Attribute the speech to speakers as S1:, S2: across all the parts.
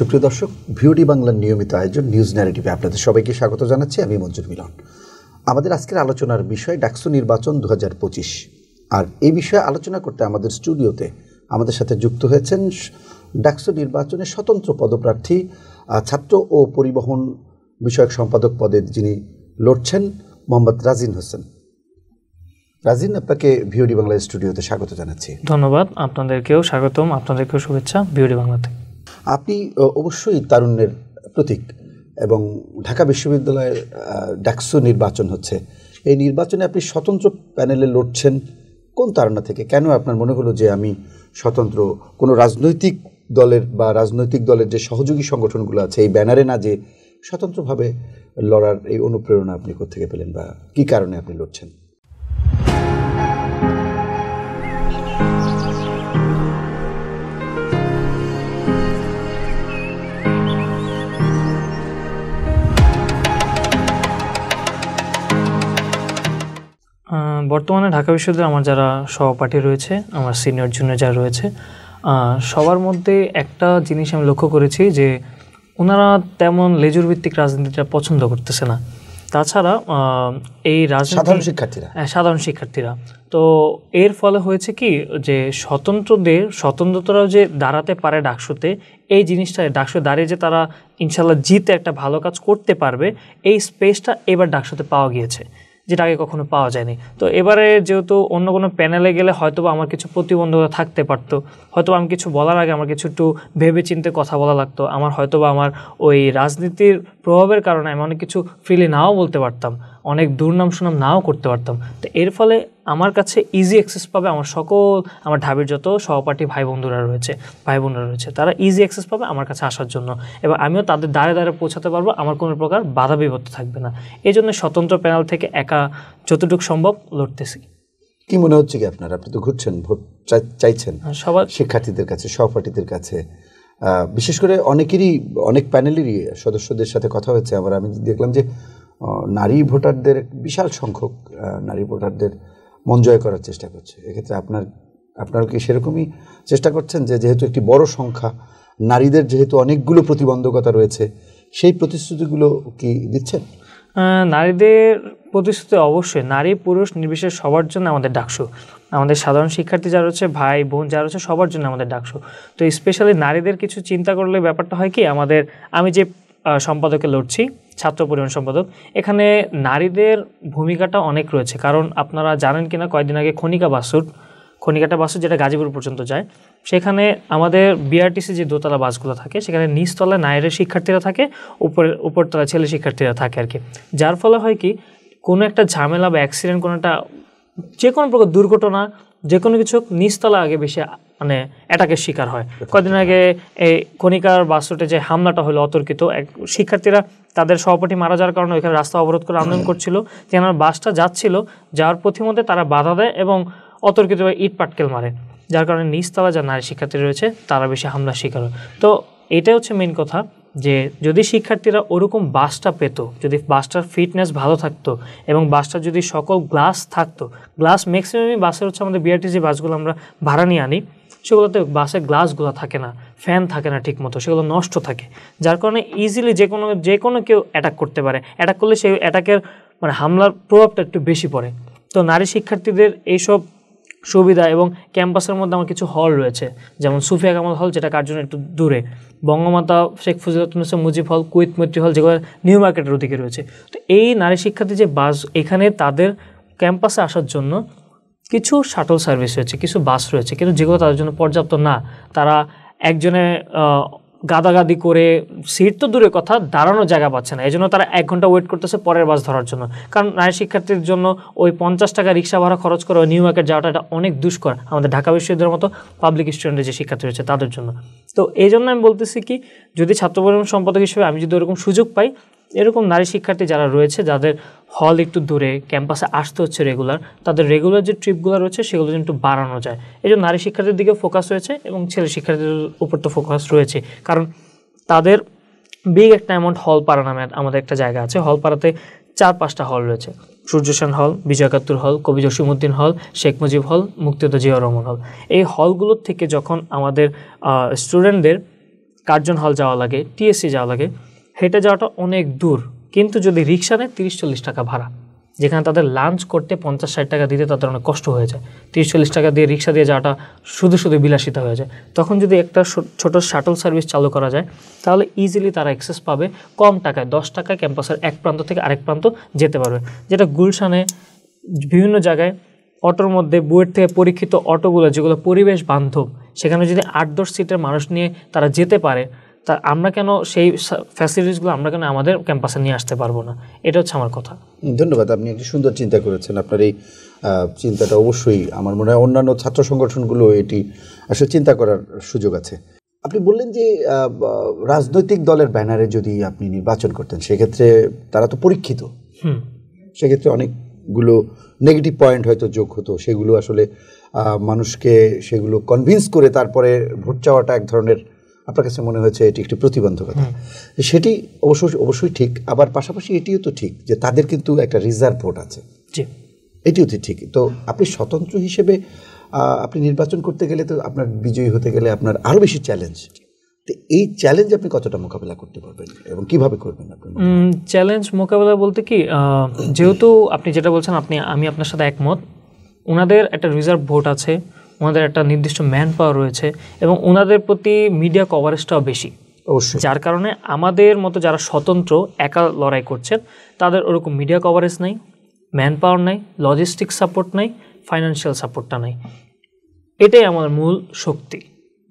S1: সুপ্রিয় দর্শক, ভিওডি বাংলার নিয়মিত আয়োজন নিউজ ন্যারেটিভে আপনাদের সবাইকে স্বাগত জানাচ্ছি। আমি মঞ্জুর মিলন। আমাদের আজকের আলোচনার বিষয় ডাকসু নির্বাচন 2025। আর এই বিষয়ে আলোচনা করতে আমাদের স্টুডিওতে আমাদের সাথে যুক্ত হয়েছেন ডাকসু নির্বাচনে স্বতন্ত্র পদপ্রার্থী, ছাত্র ও পরিবহন বিষয়ক সম্পাদক পদে যিনি লড়ছেন, মোহাম্মদ রাজিন হোসেন। রাজিন, আপনাকে ভিওডি বাংলার স্টুডিওতে স্বাগত জানাচ্ছি।
S2: ধন্যবাদ, আপনাদেরকেও স্বাগতম, আপনাদেরকেও শুভেচ্ছা ভিওডি বাংলাতে।
S1: আপনি অবশ্যই তারুণ্যের প্রতীক এবং ঢাকা বিশ্ববিদ্যালয়ের ডাকসু নির্বাচন হচ্ছে। এই নির্বাচনে আপনি স্বতন্ত্র প্যানেলে লড়ছেন। কোন তাড়না থেকে, কেন আপনার মনে হলো যে আমি স্বতন্ত্র কোনো রাজনৈতিক দলের বা রাজনৈতিক দলের যে সহযোগী সংগঠনগুলো আছে এই ব্যানারে না যে স্বতন্ত্রভাবে লড়ার এই অনুপ্রেরণা আপনি কোত্থেকে পেলেন বা কী কারণে আপনি লড়ছেন?
S2: বর্তমানে ঢাকা বিশ্ববিদ্যালয়ে আমার যারা সহপাঠী রয়েছে, আমার সিনিয়র জুনিয়র যারা রয়েছে, সবার মধ্যে একটা জিনিস আমি লক্ষ্য করেছি যে ওনারা তেমন লেজুর ভিত্তিক রাজনীতিটা পছন্দ করতেছে না। তাছাড়া এই
S1: সাধারণ
S2: শিক্ষার্থীরা তো এর ফলে হয়েছে কি যে স্বতন্ত্ররাও যে দাঁড়াতে পারে ডাকসুতে, এই জিনিসটা ডাকসুতে দাঁড়িয়ে যে তারা ইনশাল্লাহ জিতে একটা ভালো কাজ করতে পারবে, এই স্পেসটা এবার ডাকসুতে পাওয়া গিয়েছে, যেটা আগে কখনো পাওয়া যায়নি। তো এবারে যেহেতু অন্য কোনো প্যানেলে গেলে হয়তো আমার কিছু প্রতিবন্ধকতা থাকতে পারতো, হয়তো আমি কিছু বলার আগে আমার কিছু একটু ভেবে চিন্তে কথা বলা লাগতো, আমার হয়তো বা আমার ওই রাজনীতির প্রভাবের কারণে আমি অনেক কিছু ফ্রিলি নাও বলতে পারতাম, অনেক দুর্নাম সুনাম নাও করতে পারতাম। তো এর ফলে আমার কাছে ইজি অ্যাক্সেস পাবে আমার ঢাবির যত সহপাঠী ভাই বোনরা রয়েছে, তারা ইজি অ্যাক্সেস পাবে আমার কাছে আসার জন্য, এবং আমিও তাদের দ্বারে দ্বারে পৌঁছাতে পারবো, আমার কোনো প্রকার বাধা বিপত্তি থাকবে না। এই জন্য স্বতন্ত্র প্যানেল থেকে একা যতটুকু সম্ভব লড়তেছি।
S1: কি মনে হচ্ছে কি আপনার? আপনি তো ঘুরছেন, ভোট চাইছেন সবার শিক্ষার্থীদের কাছে, সহপাঠীদের কাছে, বিশেষ করে অনেক প্যানেলেরই সদস্যদের সাথে কথা হয়েছে। আবার আমি দেখলাম যে নারী ভোটারদের বিশাল সংখ্যক নারী ভোটারদের মন জয় করার চেষ্টা করছে। এক্ষেত্রে আপনারা কি সেরকমই চেষ্টা করছেন যে যেহেতু একটি বড় সংখ্যা নারীদের, যেহেতু অনেকগুলো প্রতিবন্ধকতা রয়েছে, সেই প্রতিশ্রুতিগুলো কি দিচ্ছেন?
S2: নারীদের প্রতিশ্রুতি অবশ্যই, নারী পুরুষ নির্বিশেষে সবার জন্য আমাদের ডাকসু, আমাদের সাধারণ শিক্ষার্থী যারা রয়েছে, ভাই বোন যারা রয়েছে, সবার জন্য আমাদের ডাকসু। তো স্পেশালি নারীদের কিছু চিন্তা করলে ব্যাপারটা হয় কি, আমি যে সম্পাদকে লড়ছি, ছাত্র পরিবহন সম্পাদক, এখানে নারীদের ভূমিকাটা অনেক রয়েছে। কারণ আপনারা জানেন কিনা, কয়েকদিন আগে খনিকাটা বাসুর যেটা গাজীপুর পর্যন্ত যায়, সেখানে আমাদের বিআরটিসি যে দোতলা বাসগুলো থাকে, সেখানে নিচতলায় নারী শিক্ষার্থীরা থাকে, উপরতলায় ছেলে শিক্ষার্থীরা থাকে আর কি। যার ফলে হয় কি, কোনো একটা ঝামেলা বা অ্যাক্সিডেন্ট, যে কোনো প্রকার দুর্ঘটনা, যে কোনো কিছু নিচতলা আগে বেশি অ্যাটাকের শিকার হয়। কয়েকদিন আগে এই খনিকার বাস রুটে যে হামলাটা হলো অতর্কিত, শিক্ষার্থীরা তাদের সহপাঠী মারা যাওয়ার কারণে ওইখানে রাস্তা অবরোধ করে আন্দোলন করছিল, যেন বাসটা যাওয়ার পথিমধ্যে তারা বাধা দেয় এবং অতর্কিতভাবে ইট পাটকেল মারে, যার কারণে নিচতলা যা নারী শিক্ষার্থী রয়েছে তারা বেশি হামলার শিকার হয়। তো এটাই হচ্ছে মেইন কথা, যে যদি শিক্ষার্থীরা ওরকম বাসটা পেত, যদি বাসটার ফিটনেস ভালো থাকতো এবং বাসটা যদি সকল গ্লাস থাকতো, ম্যাক্সিমামই বাসের হচ্ছে আমাদের বিআরটিসি যে বাসগুলো আমরা ভাড়া নিয়ে আনি, সেগুলোতে বাসের গ্লাসগুলো থাকে না, ফ্যান থাকে না ঠিক মতো, সেগুলো নষ্ট থাকে, যার কারণে ইজিলি যে কোনো কেউ অ্যাটাক করতে পারে। অ্যাটাক করলে সেই অ্যাটাকের হামলার প্রভাবটা একটু বেশি পড়ে। তো নারী শিক্ষার্থীদের এইসব সুবিধা, এবং ক্যাম্পাসের মধ্যে আমার কিছু হল রয়েছে, যেমন সুফিয়া কামাল হল, যেটা কার জন্য একটু দূরে, বঙ্গমাতা শেখ ফজিলাতুন্নেসা মুজিব হল, কুয়েত মৈত্রী হল, যেগুলো নিউ মার্কেটের ওদিকে রয়েছে। তো এই নারী শিক্ষার্থী যে বাস, এখানে তাদের ক্যাম্পাসে আসার জন্য কিছু শাটল সার্ভিস রয়েছে, কিছু বাস রয়েছে, কিন্তু যেগুলো তাদের জন্য পর্যাপ্ত না। তারা একজনে গাদাগাদি করে, সিট তো দূরের কথা, দাঁড়ানোর জায়গা পাচ্ছে না, এই জন্য তারা 1 ঘন্টা ওয়েট করতেছে পরের বাস ধরার জন্য। কারণ নারী শিক্ষার্থীর জন্য ওই 50 টাকা রিক্সা ভাড়া খরচ করে ওই নিউ মার্কেট যাওয়াটা এটা অনেক দুষ্কর, আমাদের ঢাকা বিশ্ববিদ্যালয়ের মতো পাবলিক স্টুডেন্টের যে শিক্ষার্থী রয়েছে তাদের জন্য। তো এই জন্য আমি বলতেছি কি, যদি ছাত্র পরিবহন সম্পাদক হিসেবে আমি যদি ওরকম সুযোগ পাই, এরকম নারী শিক্ষার্থী যারা রয়েছে, যাদের হল একটু দূরে, ক্যাম্পাসে আসতে হচ্ছে রেগুলার, তাদের রেগুলার যে ট্রিপগুলো রয়েছে সেগুলো যেন একটু বাড়ানো যায়। এই জন্য নারী শিক্ষার্থীর দিকে ফোকাস রয়েছে এবং ছেলে শিক্ষার্থীদের উপর তো ফোকাস রয়েছে, কারণ তাদের বিগ একটা অ্যামাউন্ট হলপাড়া নামে আমাদের একটা জায়গা আছে, হলপাড়াতে 4-5টা হল রয়েছে, সূর্যসেন হল, বিজয় একাত্তর হল, কবি জসিমউদ্দিন হল, শেখ মুজিব হল, মুক্তিযোদ্ধা জিয়াউর রহমান হল। এই হলগুলোর থেকে যখন আমাদের স্টুডেন্টদের কার্জন হল যাওয়া লাগে, টিএসসি যাওয়া লাগে, হেঁটে যাওয়াটা অনেক দূর। কিন্তু যদি রিক্সা নেয় 30-40 টাকা ভাড়া, যেখানে তাদের লাঞ্চ করতে 50-60 টাকা দিতে তাদের অনেক কষ্ট হয়ে যায়। 30-40 টাকা দিয়ে রিক্সা দিয়ে যাওয়াটা শুধু শুধু বিলাসিতা হয়ে যায়। তখন যদি একটা ছোট শাটল সার্ভিস চালু করা যায় তাহলে ইজিলি তারা অ্যাক্সেস পাবে কম টাকায়, 10 টাকায় ক্যাম্পাসের এক প্রান্ত থেকে আরেক প্রান্ত যেতে পারবে। যেটা গুলশানে বিভিন্ন জায়গায় অটোর মধ্যে বুয়েট থেকে পরীক্ষিত অটোগুলো যেগুলো পরিবেশ বান্ধব, সেখানে যদি 8-10 সিটের মানুষ নিয়ে তারা যেতে পারে, তা আমরা কেন সেই ফ্যাসিলিটিসগুলো আমরা কেন আমাদের ক্যাম্পাসে নিয়ে আসতে পারবো না? এটা হচ্ছে আমার কথা।
S1: ধন্যবাদ, আপনি একটি সুন্দর চিন্তা করেছেন। আপনার এই চিন্তাটা অবশ্যই আমার মনে হয় অন্যান্য ছাত্র সংগঠনগুলো এটি আসলে চিন্তা করার সুযোগ আছে। আপনি বললেন যে রাজনৈতিক দলের ব্যানারে যদি আপনি নির্বাচন করতেন সেক্ষেত্রে তারা তো পরীক্ষিত, সেক্ষেত্রে অনেকগুলো নেগেটিভ পয়েন্ট হয়তো যোগ হতো, সেগুলো আসলে মানুষকে সেগুলো কনভিন্স করে তারপরে ভোট চাওয়াটা এক ধরনের আপনার কাছে মনে হয়েছে এটি একটি প্রতিবন্ধকতা। সেটি অবশ্যই ঠিক। আবার পাশাপাশি এটিও তো ঠিক যে তাদের কিন্তু একটা রিজার্ভ ভোট আছে, এটিও তো ঠিক। তো আপনি স্বতন্ত্র হিসেবে আপনি নির্বাচন করতে গেলে তো আপনার বিজয়ী হতে গেলে আপনার আরও বেশি চ্যালেঞ্জ। তো এই চ্যালেঞ্জ আপনি কতটা মোকাবেলা করতে পারবেন এবং কিভাবে করবেন?
S2: চ্যালেঞ্জ মোকাবেলা বলতে কি, যেহেতু আপনি যেটা বলছেন আমি আপনার সাথে একমত। ওনাদের একটা রিজার্ভ ভোট আছে, ওনাদের একটা নির্দিষ্ট ম্যান পাওয়ার রয়েছে এবং ওনাদের প্রতি মিডিয়া কভারেজটাও বেশি, যার কারণে আমাদের মতো যারা স্বতন্ত্র একা লড়াই করছেন তাদের ওরকম মিডিয়া কভারেজ নাই, ম্যান পাওয়ার নাই, লজিস্টিক সাপোর্ট নাই, ফাইন্যান্সিয়াল সাপোর্টটা নাই। এটাই আমার মূল শক্তি,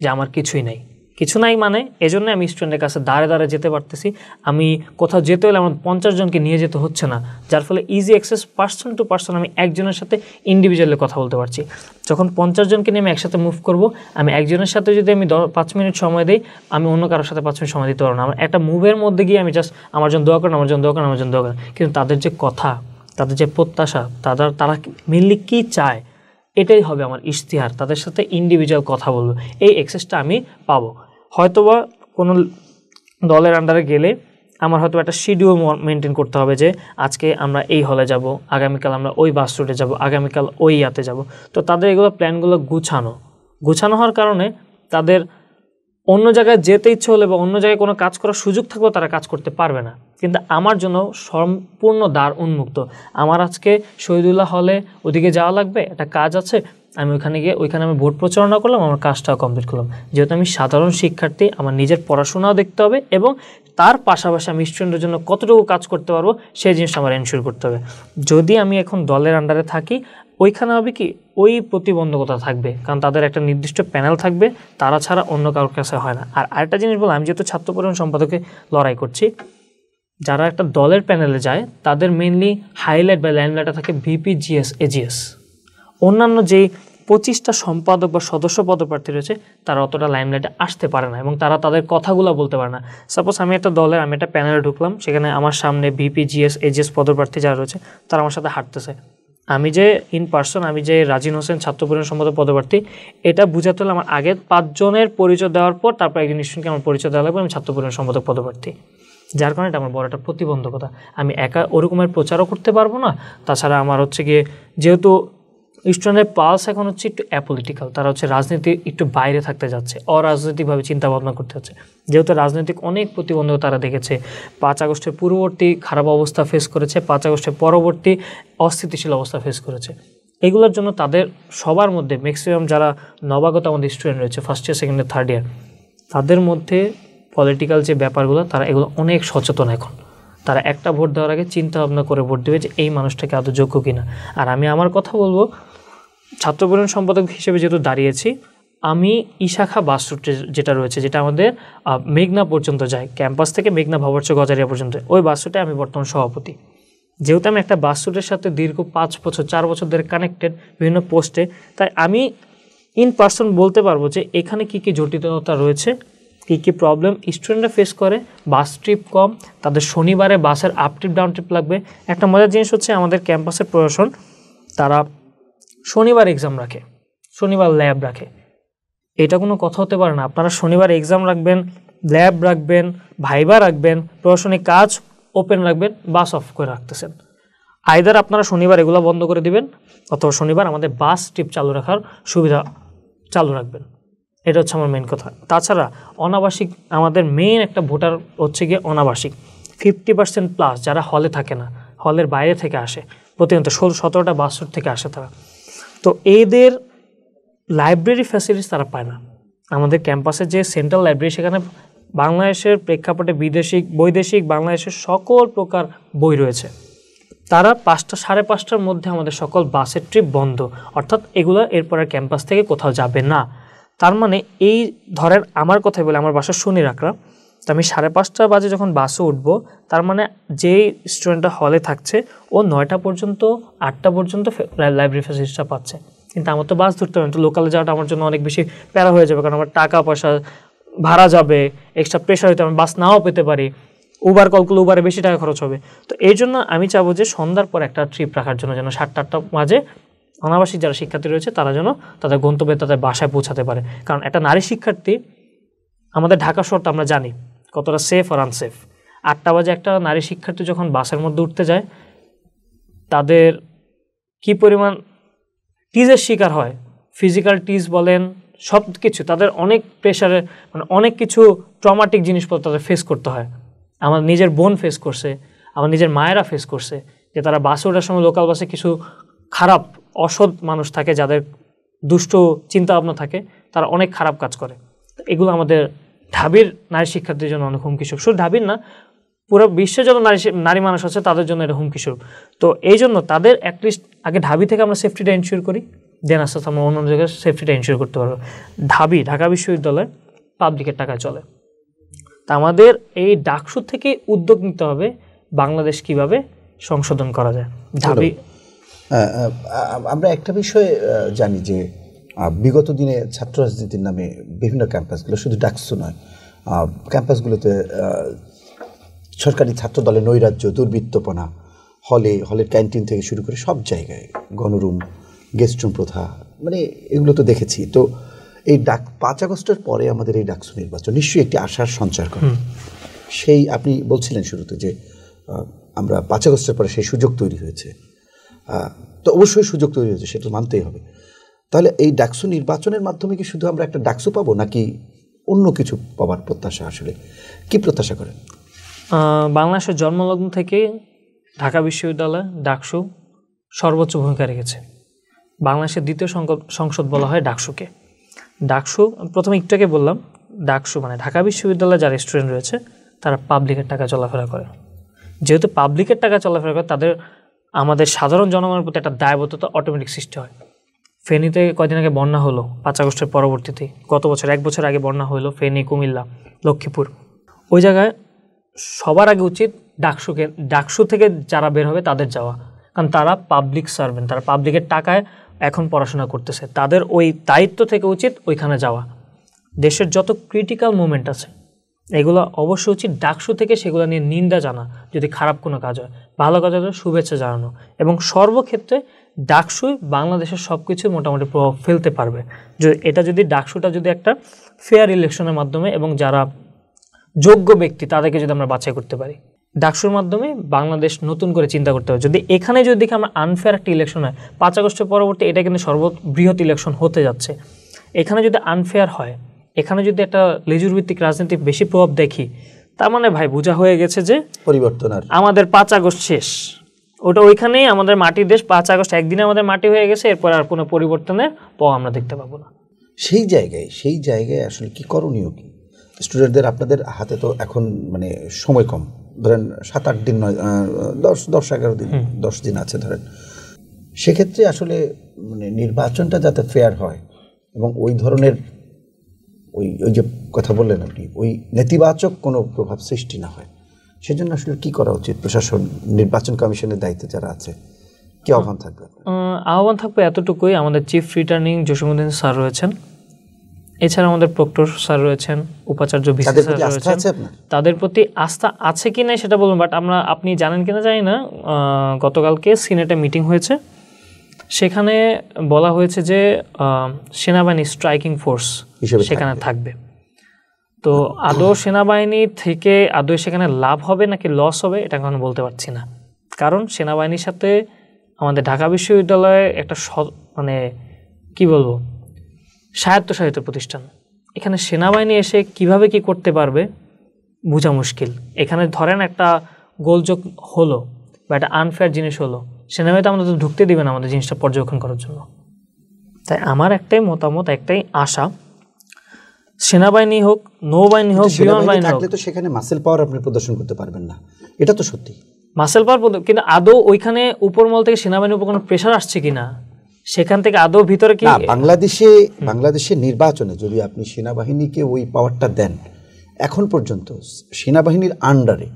S2: যে আমার কিছু নাই মানে এজন্য আমি স্টুডেন্টের কাছে দাঁড়ে যেতে পারতেছি। আমি কোথাও যেতে হলে আমার 50 জনকে নিয়ে যেতে হচ্ছে না, যার ফলে easy access person to person আমি একজনের সাথে ইন্ডিভিজুয়ালি কথা বলতে পারছি। যখন 50 জনকে নিয়ে আমি একসাথে মুভ করব, আমি একজনের সাথে যদি আমি 5 মিনিট সময় দিই, আমি অন্য কারোর সাথে 5 মিনিট সময় দিতে পারবো না। আমার একটা মুভের মধ্যে গিয়ে আমি জাস্ট আমার জন্য দোয়া করেন, আমার জন্য দোয়া করেন, আমার জন্য দোয়া করেন। কিন্তু তাদের যে কথা, তাদের যে প্রত্যাশা, তারা মেনলি কী চায়, এটাই হবে আমার ইশতেহার। তাদের সাথে ইন্ডিভিজুয়াল কথা বলবো, এই অ্যাক্সেসটা আমি পাবো। হয়তোবা কোনো দলের আন্ডারে গেলে আমার হয়তো একটা শিডিউল মেনটেন করতে হবে, যে আজকে আমরা এই হলে যাব, আগামীকাল আমরা ওই বাস রুটে যাব, আগামীকাল ওই ইয়াতে যাব। তো তাদের এগুলো প্ল্যানগুলো গুছানো হওয়ার কারণে তাদের অন্য জায়গায় যেতে ইচ্ছে হলে বা অন্য জায়গায় কোনো কাজ করার সুযোগ থাকলেও তারা কাজ করতে পারবে না। কিন্তু আমার জন্য সম্পূর্ণ দ্বার উন্মুক্ত। আমার আজকে শহীদুল্লাহ হলে ওদিকে যাওয়া লাগবে, একটা কাজ আছে, আমি ওইখানে আমি ভোট প্রচারণা করলাম, আমার কাজটাও কমপ্লিট করলাম। যেহেতু আমি সাধারণ শিক্ষার্থী, আমার নিজের পড়াশোনাও দেখতে হবে এবং তার পাশাপাশি আমি স্টুডেন্টের জন্য কতটুকু কাজ করতে পারবো সেই জিনিসটা আমার এনশিওর করতে হবে। যদি আমি এখন দলের আন্ডারে থাকি, ওইখানে হবে কি, ওই প্রতিবন্ধকতা থাকবে, কারণ তাদের একটা নির্দিষ্ট প্যানেল থাকবে, তারা ছাড়া অন্য কারোর কাছে হয় না। আর আরেকটা জিনিস বললাম, আমি যেহেতু ছাত্র পরিবহন সম্পাদকে লড়াই করছি, যারা একটা দলের প্যানেলে যায় তাদের মেইনলি হাইলাইট বা লাইমলাইটে থাকে ভিপি, জিএস, এজিএস। অন্যান্য যেই 25টা সম্পাদক বা সদস্য পদপ্রার্থী রয়েছে তারা অতটা লাইমলাইটে আসতে পারে না এবং তারা তাদের কথাগুলো বলতে পারে না। সাপোজ আমি একটা প্যানেলে ঢুকলাম, সেখানে আমার সামনে ভিপি, জিএস, এজিএস পদপ্রার্থী যারা রয়েছে তারা আমার সাথে হাঁটতেছে। আমি যে ইন পার্সন, আমি যে রাজিন হোসেন ছাত্র পরিবহন সম্পাদক পদপ্রার্থী, এটা বুঝাতে হলে আমার আগে 5 জনের পরিচয় দেওয়ার পর তারপর একজন স্টুডেন্টকে আমার পরিচয় দেওয়া লাগবে আমি ছাত্র পরিবহন সম্পাদক পদপ্রার্থী। যার কারণে এটা আমার বড় একটা প্রতিবন্ধকতা। আমি একা ওরকমের প্রচারও করতে পারবো না। তাছাড়া আমার হচ্ছে গিয়ে, যেহেতু স্টুডেন্টের পালস এখন হচ্ছে একটু অ্যাপলিটিক্যাল, তারা হচ্ছে রাজনীতি একটু বাইরে থাকতে যাচ্ছে, অরাজনৈতিকভাবে চিন্তাভাবনা করতে যাচ্ছে। যেহেতু রাজনৈতিক অনেক প্রতিবন্ধকতা তারা দেখেছে, 5 আগস্টের পূর্ববর্তী খারাপ অবস্থা ফেস করেছে, 5 আগস্টের পরবর্তী অস্থিতিশীল অবস্থা ফেস করেছে। এগুলোর জন্য তাদের সবার মধ্যে ম্যাক্সিমাম যারা নবাগত আমাদের স্টুডেন্ট রয়েছে, first year, second year, third year, তাদের মধ্যে পলিটিক্যাল যে ব্যাপারগুলো তারা এগুলো অনেক সচেতন। এখন তারা একটা ভোট দেওয়ার আগে চিন্তা ভাবনা করে ভোট দেবে যে এই মানুষটাকে আদৌ যোগ্য কিনা। আর আমি আমার কথা বলবো, ছাত্র পরিবহন সম্পাদক হিসেবে যেহেতু দাঁড়িয়েছি, আমি শাখা বাস রুট যেটা রয়েছে, যেটা আমাদের মেঘনা পর্যন্ত যায়, ক্যাম্পাস থেকে মেঘনা, ভাবরচর, গজারিয়া পর্যন্ত, ওই বাস রুটে আমি বর্তমান সভাপতি। যেহেতু আমি একটা বাস রুটের সাথে দীর্ঘ 5 বছর 4 বছর ধরে কানেক্টেড বিভিন্ন পোস্টে, তাই আমি ইন পার্সন বলতে পারবো যে এখানে কী কী জটিলতা রয়েছে, কী কী প্রবলেম স্টুডেন্টরা ফেস করে। বাস ট্রিপ কম, তাদের শনিবারে বাসের আপ ট্রিপ ডাউন ট্রিপ লাগবে। একটা মজার জিনিস হচ্ছে, আমাদের ক্যাম্পাসের প্রশাসন তারা শনিবার এক্সাম রাখে, শনিবার ল্যাব রাখে। এটা কোনো কথা হতে পারে না। আপনারা শনিবার এক্সাম রাখবেন, ল্যাব রাখবেন, ভাইবা রাখবেন, প্রশাসনিক কাজ ওপেন রাখবেন, বাস অফ করে রাখতেছেন। আইদার আপনারা শনিবার এগুলো বন্ধ করে দিবেন, অথবা শনিবার আমাদের বাস ট্রিপ চালু রাখার সুবিধা চালু রাখবেন। এটা হচ্ছে আমার মেন কথা। তাছাড়া অনাবাসিক, আমাদের মেইন একটা ভোটার হচ্ছে গিয়ে অনাবাসিক, 50% প্লাস যারা হলে থাকে না, হলের বাইরে থেকে আসে, প্রতিনিয়ত 17টা বাসর থেকে আসে তারা। তো এদের লাইব্রেরি ফ্যাসিলিটিস তারা পায় না। আমাদের ক্যাম্পাসে যে সেন্ট্রাল লাইব্রেরি, সেখানে বাংলাদেশের প্রেক্ষাপটে বিদেশিক, বৈদেশিক, বাংলাদেশের সকল প্রকার বই রয়েছে। তারা 5টা 5:30টার মধ্যে আমাদের সকল বাসের ট্রিপ বন্ধ, অর্থাৎ এগুলো এরপর আর ক্যাম্পাস থেকে কোথাও যাবে না। তার মানে এই ধরেন আমার কথাই বলে, আমার বাসা শনি রাখরা, তো আমি 5:30 বাজে যখন বাসে উঠবো, তার মানে যেই স্টুডেন্টটা হলে থাকছে ও 9টা পর্যন্ত 8টা পর্যন্ত লাইব্রেরি ফ্যাসিলিটিসটা পাচ্ছে। কিন্তু আমার তো বাস ধরতে হবে, তো লোকালে যাওয়াটা আমার জন্য অনেক বেশি প্যারা হয়ে যাবে, কারণ আমার টাকা পয়সা ভাড়া যাবে, এক্সট্রা প্রেশার হইতে, আমি বাস নাও পেতে পারি, উবার কল করলে উবারে বেশি টাকা খরচ হবে। তো এই জন্য আমি চাবো যে সন্ধ্যার পর একটা ট্রিপ রাখার জন্য, যেন 7টা-8টা বাজে অনাবাসিক যারা শিক্ষার্থী রয়েছে তারা যেন তাদের গন্তব্যে তাদের বাসায় পৌঁছাতে পারে। কারণ একটা নারী শিক্ষার্থী, আমাদের ঢাকা শহরটা আমরা জানি কতটা সেফ আর আনসেফ। 8টা বাজে একটা নারী শিক্ষার্থী যখন বাসের মধ্যে উঠতে যায়, তাদের কি পরিমাণ টিজের শিকার হয়, ফিজিক্যাল টিজ বলেন, সব কিছু তাদের অনেক প্রেশারে, মানে অনেক কিছু ট্রমাটিক জিনিসপত্র তাদের ফেস করতে হয়। আমার নিজের বোন ফেস করছে, আমার নিজের মায়েরা ফেস করছে, যে তারা বাসে ওঠার সময় লোকাল বাসে কিছু খারাপ অসৎ মানুষ থাকে, যাদের দুষ্ট চিন্তাভাবনা থাকে, তারা অনেক খারাপ কাজ করে। এগুলো আমাদের ঢাবির নারী শিক্ষার্থীর জন্য অনেক হুমকিস্বরূপ। শুধু ঢাবির না, পুরো বিশ্বে যত নারী মানুষ আছে তাদের জন্য এটা হুমকিস্বরূপ। তো এই জন্য তাদের অ্যাটলিস্ট আগে ঢাবি থেকে আমরা সেফটিটা এনশিওর করি, দেন আস্তে আস্তে আমরা অন্য জায়গায় সেফটিটা এনশিওর করতে পারবো। ঢাকা বিশ্ববিদ্যালয় পাবলিকের টাকায় চলে। তা আমাদের এই ডাকসু থেকে উদ্যোগ নিতে হবে বাংলাদেশ কিভাবে সংশোধন করা যায়। ঢাবি
S1: আমরা একটা বিষয় জানি যে বিগত দিনে ছাত্র রাজনীতির নামে বিভিন্ন ক্যাম্পাসগুলো, শুধু ডাকসু নয়, ক্যাম্পাসগুলোতে সরকারি ছাত্র দলের নৈরাজ্য, দুর্বৃত্তপনা, হলের ক্যান্টিন থেকে শুরু করে সব জায়গায় গণরুম, গেস্ট রুম প্রথা, মানে এগুলো তো দেখেছি। তো এই 5 আগস্টের পরে আমাদের এই ডাকসু নির্বাচন নিশ্চয়ই একটি আশার সঞ্চার করে। সেই আপনি বলছিলেন শুরুতে যে আমরা 5 আগস্টের পরে সেই সুযোগ তৈরি হয়েছে, তো অবশ্যই সুযোগ তৈরি হয়েছে, সেটা মানতেই হবে। তাহলে এই ডাকসু নির্বাচনের মাধ্যমে কি শুধু আমরা একটা ডাকসু পাবো, নাকি অন্য কিছু পাবার প্রত্যাশা? আসলে কি প্রত্যাশা করেন?
S2: বাংলাদেশের জন্মলগ্ন থেকে ঢাকা বিশ্ববিদ্যালয় ডাকসু সর্বোচ্চ ভূমিকা রেখেছে। বাংলাদেশের দ্বিতীয় সংসদ বলা হয় ডাকসুকে। ডাকসু প্রথমে একটু আগে বললাম, ডাকসু মানে ঢাকা বিশ্ববিদ্যালয়ে যারা স্টুডেন্ট রয়েছে তারা পাবলিকের টাকা চলাফেরা করে। যেহেতু পাবলিকের টাকা চলাফেরা করে, তাদের আমাদের সাধারণ জনগণের প্রতি একটা দায়বদ্ধতা অটোমেটিক সৃষ্টি হয়। ফেনীতে কয়দিন আগে বন্যা হলো, 5 আগস্টের পরবর্তীতে, গত বছর 1 বছর আগে বন্যা হলো ফেনী, কুমিল্লা, লক্ষ্মীপুর। ওই জায়গায় সবার আগে উচিত ডাকসু থেকে যারা বের হবে তাদের যাওয়া, কারণ তারা পাবলিক সার্ভেন্ট, তারা পাবলিকের টাকায় এখন পড়াশোনা করতেছে, তাদের ওই দায়িত্ব থেকে উচিত ওইখানে যাওয়া। দেশের যত ক্রিটিক্যাল মুভমেন্ট আছে এগুলো অবশ্যই উচিত ডাকসু থেকে সেগুলো নিয়ে নিন্দা জানা, যদি খারাপ কোনো কাজ হয়, ভালো কাজ হলে শুভেচ্ছা জানানো, এবং সর্বক্ষেত্রে ডাকসুই বাংলাদেশের সব কিছু মোটামুটি প্রভাব ফেলতে পারবে। এটা যদি ডাকসুটা যদি একটা ফেয়ার ইলেকশনের মাধ্যমে এবং যারা যোগ্য ব্যক্তি তাদেরকে যদি আমরা বাছাই করতে পারি, ডাকসুর মাধ্যমে বাংলাদেশ নতুন করে চিন্তা করতে হবে। যদি এখানে যদি দেখি আমরা আনফেয়ার একটা ইলেকশন হয়, 5 আগস্টের পরবর্তী এটা কিন্তু সর্ববৃহৎ ইলেকশন হতে যাচ্ছে, এখানে যদি আনফেয়ার হয়, এখানে যদি একটা লেজুর ভিত্তিক রাজনীতি বেশি প্রভাব দেখি, তার মানে ভাই বোঝা হয়ে গেছে যে পরিবর্তন, আর আমাদের 5 আগস্ট শেষ, ওটা ওইখানেই আমাদের মাটির দেশ, 5 আগস্ট একদিনে আমাদের মাটি হয়ে গেছে, এরপর আর কোনো পরিবর্তনের আমরা দেখতে পাবো না। সেই জায়গায় আসলে কি করণীয়? কি স্টুডেন্টদের, আপনাদের হাতে তো এখন মানে সময় কম, ধরেন 7-8 দিন নয়, 10-11 দিন, 10 দিন আছে ধরেন, সেক্ষেত্রে আসলে মানে নির্বাচনটা যাতে ফেয়ার হয় এবং ওই ধরনের ওই যে কথা বললেন আপনি, ওই নেতিবাচক কোনো প্রভাব সৃষ্টি না হয়, সেজন্য আসলে কি করা উচিত? প্রশাসন, নির্বাচন কমিশনের দায়িত্বে যারা আছে, কি আহ্বান থাকবে? আহ্বান থাকবে এতটুকুই, আমাদের চিফ রিটার্নিং জসিমউদ্দিন স্যার রয়েছেন, এছাড়া আমাদের প্রক্টর স্যার রয়েছেন, উপাচার্য ভিসি স্যার রয়েছেন, তাদের প্রতি আস্থা আছে কি না সেটা বলুন, বাট আপনি জানেন কিনা জানি না, গতকালকে সিনেটে মিটিং হয়েছে, সেখানে বলা হয়েছে যে সেনাবাহিনী স্ট্রাইকিং ফোর্স সেখানে থাকবে। তো আদৌ সেনাবাহিনী থেকে আদৌ সেখানে লাভ হবে নাকি লস হবে এটা এখন বলতে পারছি না, কারণ সেনাবাহিনীর সাথে আমাদের ঢাকা বিশ্ববিদ্যালয়ে একটা মানে কি বলবো, স্বায়ত্তশাসিত প্রতিষ্ঠান, এখানে সেনাবাহিনী এসে কিভাবে কি করতে পারবে বোঝা মুশকিল। এখানে ধরেন একটা গোলযোগ হলো বা একটা আনফেয়ার জিনিস হলো, সেনাবাহিনী তো আমাদের ঢুকতে দিবে না আমাদের জিনিসটা পর্যবেক্ষণ করার জন্য। তাই আমার একটাই মতামত, একটাই আশা, সেনাবাহিনী হোক, নৌবাহিনী হোক, বিমান বাহিনী হোক,
S1: তো সেখানে মাসেল পাওয়ার আপনি প্রদর্শন করতে পারবেন না, এটা তো সত্যি।
S2: মাসেল পাওয়ার, কিন্তু আদৌ ওইখানে উপরমহল থেকে সেনাবাহিনীর উপর কোনো প্রেশার আসছে কিনা, সেখান থেকে আদৌ ভিতরে কি
S1: বাংলাদেশে নির্বাচনে যদি আপনি সেনাবাহিনীকে ওই পাওয়ারটা দেন, এখন পর্যন্ত সেনাবাহিনীর আন্ডারে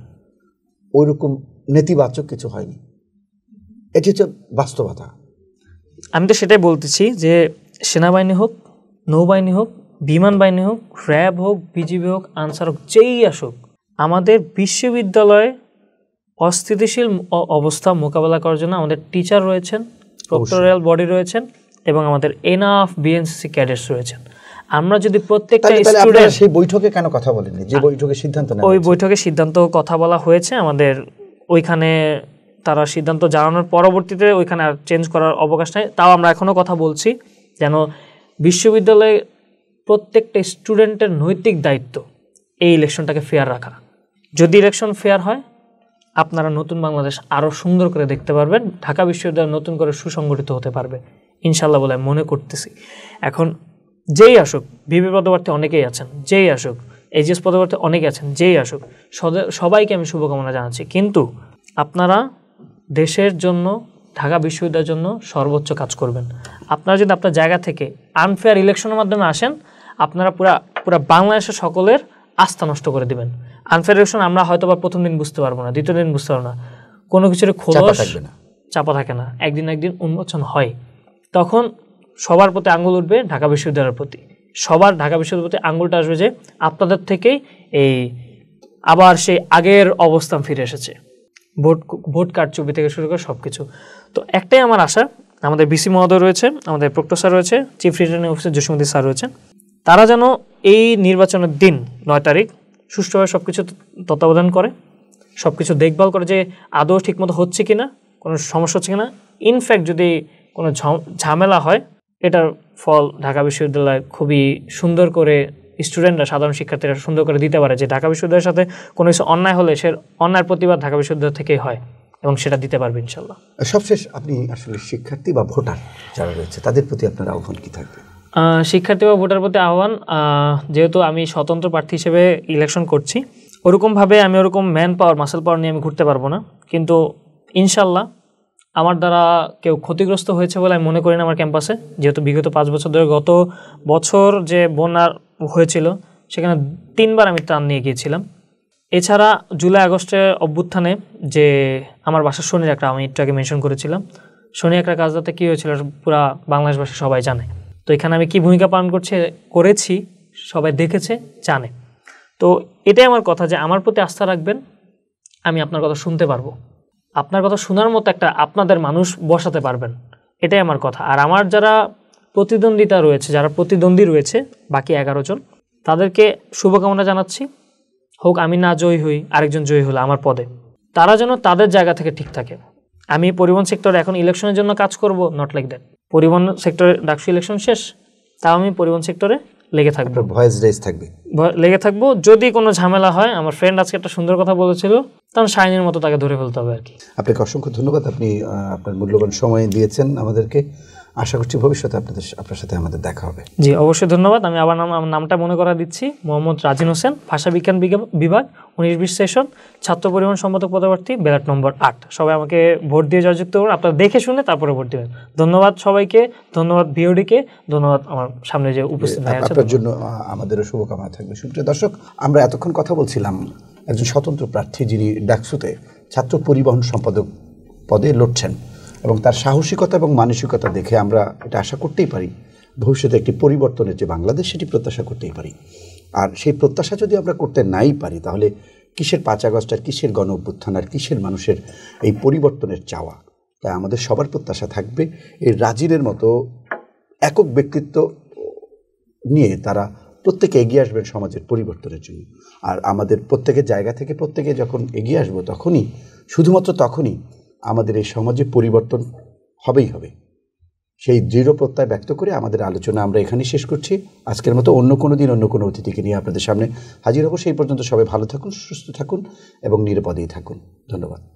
S1: ওইরকম নেতিবাচক কিছু হয়নি, এটি হচ্ছে বাস্তবতা।
S2: আমি তো সেটাই বলতেছি যে সেনাবাহিনী হোক, নৌবাহিনী হোক, বিমান বাহিনী হোক, র্যাব হোক, বিজিবি হোক, আনসার হোক, যেই আসুক, আমাদের বিশ্ববিদ্যালয়ে অস্থিতিশীল অবস্থা মোকাবেলা করার জন্য আমাদের টিচার রয়েছেন, প্রক্টরিয়াল বডি রয়েছেন এবং আমাদের এনাফ বিএনসিসি ক্যাডেটস রয়েছেন। আমরা যদি প্রত্যেকটা স্টুডেন্ট
S1: সেই বৈঠকে কেন কথা বলেননি, যে বৈঠকে সিদ্ধান্ত নেওয়া
S2: ওই বৈঠকে সিদ্ধান্ত কথা বলা হয়েছে আমাদের ওইখানে, তারা সিদ্ধান্ত জানানোর পরবর্তীতে ওইখানে আর চেঞ্জ করার অবকাশ নেই। তাও আমরা এখনও কথা বলছি যেন বিশ্ববিদ্যালয়ে প্রত্যেকটা স্টুডেন্টের নৈতিক দায়িত্ব এই ইলেকশনটাকে ফেয়ার রাখা। যদি ইলেকশন ফেয়ার হয়, আপনারা নতুন বাংলাদেশ আরও সুন্দর করে দেখতে পারবেন, ঢাকা বিশ্ববিদ্যালয় নতুন করে সুসংগঠিত হতে পারবে ইনশাল্লাহ বলে মনে করতেছি। এখন যেই আসুক, বিবি পদপ্রার্থী অনেকেই আছেন, যেই আসুক, এইচএস পদপ্রার্থী অনেকে আছেন, যেই আসুক, সবাইকে আমি শুভকামনা জানাচ্ছি। কিন্তু আপনারা দেশের জন্য, ঢাকা বিশ্ববিদ্যালয়ের জন্য সর্বোচ্চ কাজ করবেন। আপনারা যদি আপনার জায়গা থেকে আনফেয়ার ইলেকশনের মাধ্যমে আসেন, আপনারা পুরা বাংলাদেশের সকলের আস্থা নষ্ট করে দিবেন। আনফেয়ার ইলেকশন আমরা হয়তো বা প্রথম দিন বুঝতে পারবো না, দ্বিতীয় দিন বুঝতে পারবো না, কোনো কিছুর খোলস চাপা থাকে না, একদিন উন্মোচন হয়। তখন সবার প্রতি আঙ্গুল উঠবে ঢাকা বিশ্ববিদ্যালয়ের প্রতি, সবার ঢাকা বিশ্ববিদ্যালয়ের প্রতি আঙ্গুলটা আসবে যে আপনাদের থেকেই এই আবার সেই আগের অবস্থান ফিরে এসেছে, ভোট কারচুপি থেকে শুরু করে সব কিছু। তো একটাই আমার আশা, আমাদের বিসি মহোদয় রয়েছে, আমাদের প্রক্টর স্যার রয়েছে, chief returning officer Jasimuddin sir রয়েছেন, তারা যেন এই নির্বাচনের দিন 9 তারিখ সুষ্ঠুভাবে সব কিছু তত্ত্বাবধান করে, সব কিছু দেখভাল করে যে আদৌ ঠিকমতো হচ্ছে কিনা, কোনো সমস্যা হচ্ছে কিনা। ইনফ্যাক্ট যদি কোনো ঝামেলা হয়, এটার ফল ঢাকা বিশ্ববিদ্যালয় খুবই সুন্দর করে স্টুডেন্টরা, সাধারণ শিক্ষার্থীরা সুন্দর করে দিতে পারে যে ঢাকা বিশ্ববিদ্যালয়ের সাথে কোনো কিছু অন্যায় হলে সে অন্যায়ের প্রতিবাদ ঢাকা বিশ্ববিদ্যালয় থেকেই হয় এবং সেটা দিতে পারবে ইনশাল্লাহ।
S1: সবশেষ আপনি আসলে শিক্ষার্থী বা ভোটার যারা রয়েছে তাদের প্রতি আপনার আহ্বান কী থাকবে?
S2: শিক্ষার্থী বা ভোটার প্রতি আহ্বান, যেহেতু আমি স্বতন্ত্র প্রার্থী হিসেবে ইলেকশন করছি, ওরকমভাবে আমি ওরকম ম্যান পাওয়ার, মাসেল পাওয়ার নিয়ে আমি ঘুরতে পারবো না, কিন্তু ইনশাল্লাহ আমার দ্বারা কেউ ক্ষতিগ্রস্ত হয়েছে বলে আমি মনে করি না আমার ক্যাম্পাসে। যেহেতু বিগত 5 বছর ধরে, গত বছর যে বন্যা হয়েছিল সেখানে 3বার আমি ত্রাণ নিয়ে গিয়েছিলাম। এছাড়া জুলাই আগস্টে অভ্যুত্থানে যে আমার বাসার শনির একটা, আমি একটু আগে মেনশন করেছিলাম, শনি একটা কাজটাতে কী হয়েছিল পুরা বাংলাদেশবাসী সবাই জানে। তো এখানে আমি কি ভূমিকা পালন করেছি সবাই দেখেছে, জানে। তো এটাই আমার কথা যে আমার প্রতি আস্থা রাখবেন, আমি আপনার কথা শুনতে পারবো, আপনার কথা শোনার মতো একটা আপনাদের মানুষ বসাতে পারবেন, এটাই আমার কথা। আর আমার যারা প্রতিদ্বন্দ্বী রয়েছে বাকি 11 জন, তাদেরকে শুভকামনা জানাচ্ছি। হোক আমি না জয়ী হই, আরেকজন জয়ী হলো আমার পদে, তারা যেন তাদের জায়গা থেকে ঠিক থাকে। আমি পরিবহন সেক্টরে এখন ইলেকশনের জন্য কাজ করব, নট লাইক দ্যাট। পরিবহন সেক্টরে ডাকসু ইলেকশন শেষ, তাও আমি পরিবহন সেক্টরে লেগে থাকবো,
S1: ভয়েস রেজ থাকবে,
S2: লেগে থাকবো। যদি কোনো ঝামেলা হয়, আমার ফ্রেন্ড আজকে একটা সুন্দর কথা বলেছিল, তখন শাইনের মতো তাকে ধরে ফেলতে হবে আর কি।
S1: আপনাকে অসংখ্য ধন্যবাদ, আপনি আপনার মূল্যবান সময় দিয়েছেন আমাদেরকে। আশা করছি ভবিষ্যতে আপনার সাথে আমাদের দেখা হবে।
S2: জি অবশ্যই ধন্যবাদ। আমি আবার নামটা মনে করা দিচ্ছি, মোহাম্মদ রাজিন হোসেন, ভাষা বিজ্ঞান বিভাগ, 19-20 সেশন, ছাত্র পরিবহন সম্পাদক পদপ্রার্থী, ব্যালট নম্বর 8। সবাই আমাকে ভোট দিয়ে জয়যুক্ত করুন, আপনারা দেখে শুনে তারপরে ভোট দেবেন। ধন্যবাদ সবাইকে, ধন্যবাদ বিওডিকে, ধন্যবাদ আমার সামনে যে উপস্থিত ভাই আছে,
S1: আপনার জন্য আমাদেরও শুভকামনা থাকবে। সুপ্রিয় দর্শক, আমরা এতক্ষণ কথা বলছিলাম একজন স্বতন্ত্র প্রার্থী যিনি ডাকসুতে ছাত্র পরিবহন সম্পাদক পদে লড়ছেন, এবং তার সাহসিকতা এবং মানসিকতা দেখে আমরা এটা আশা করতেই পারি ভবিষ্যতে একটি পরিবর্তনের যে বাংলাদেশ, সেটি প্রত্যাশা করতেই পারি। আর সেই প্রত্যাশা যদি আমরা করতে নাই পারি, তাহলে কিসের 5 আগস্ট আর কিসের গণ অভ্যুত্থান আর কিসের মানুষের এই পরিবর্তনের চাওয়া? তাই আমাদের সবার প্রত্যাশা থাকবে এই রাজিনের মতো একক ব্যক্তিত্ব নিয়ে তারা প্রত্যেকে এগিয়ে আসবেন সমাজের পরিবর্তনের জন্য। আর আমাদের প্রত্যেকের জায়গা থেকে প্রত্যেকে যখন এগিয়ে আসবো, তখনই, শুধুমাত্র তখনই আমাদের এই সমাজে পরিবর্তন হবেই হবে। সেই দৃঢ় প্রত্যয় ব্যক্ত করে আমাদের আলোচনা আমরা এখানেই শেষ করছি। আজকের মতো অন্য কোনো দিন অন্য কোনো অতিথিকে নিয়ে আপনাদের সামনে হাজির হব। সেই পর্যন্ত সবাই ভালো থাকুন, সুস্থ থাকুন এবং নিরাপদেই থাকুন। ধন্যবাদ।